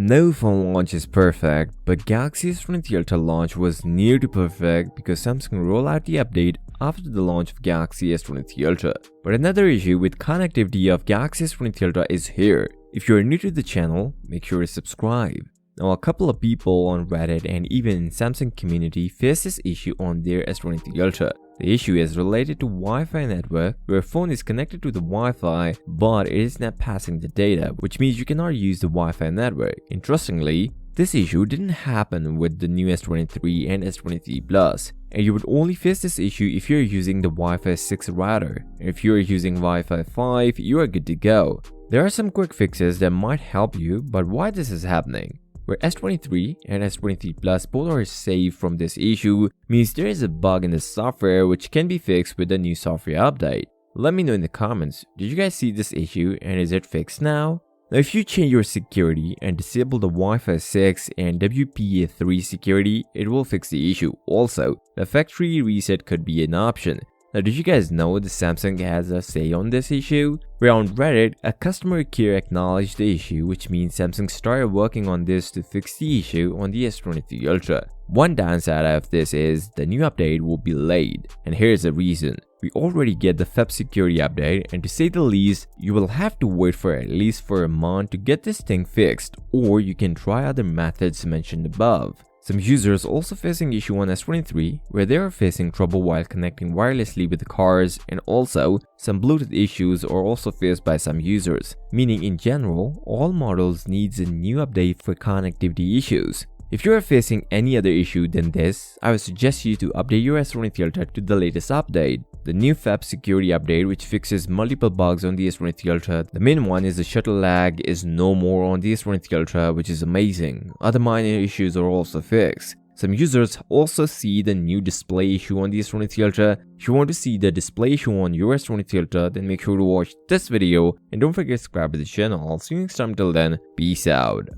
No phone launch is perfect, but Galaxy S23 Ultra launch was near to perfect because Samsung rolled out the update after the launch of Galaxy S23 Ultra. But another issue with connectivity of Galaxy S23 Ultra is here. If you are new to the channel, make sure to subscribe. Now, a couple of people on Reddit and even in Samsung community face this issue on their S23 Ultra. The issue is related to Wi-Fi network, where phone is connected to the Wi-Fi but it is not passing the data, which means you cannot use the Wi-Fi network. Interestingly, this issue didn't happen with the new S23 and S23 Plus, and you would only face this issue if you're using the Wi-Fi 6 router. If you're using Wi-Fi 5, you are good to go. There are some quick fixes that might help you, but why this is happening? Where S23 and S23 Plus both are safe from this issue means there is a bug in the software which can be fixed with the new software update. Let me know in the comments, did you guys see this issue and is it fixed now? Now, if you change your security and disable the Wi-Fi 6 and WPA3 security, it will fix the issue. Also, the factory reset could be an option. Now, did you guys know that Samsung has a say on this issue? Where on Reddit, a customer care acknowledged the issue, which means Samsung started working on this to fix the issue on the S23 Ultra. One downside of this is the new update will be late, and here's the reason. We already get the Feb security update, and to say the least, you will have to wait for at least for a month to get this thing fixed, or you can try other methods mentioned above. Some users also facing issue on S23 where they are facing trouble while connecting wirelessly with the cars, and also some Bluetooth issues are also faced by some users, meaning in general all models needs a new update for connectivity issues. If you are facing any other issue than this, I would suggest you to update your S23 Ultra to the latest update. The new Feb security update, which fixes multiple bugs on the S23 Ultra. The main one is the shutter lag is no more on the S23 Ultra, which is amazing. Other minor issues are also fixed. Some users also see the new display issue on the S23 Ultra. If you want to see the display issue on your S23 Ultra, then make sure to watch this video and don't forget to subscribe to the channel. I'll see you next time. Till then, peace out.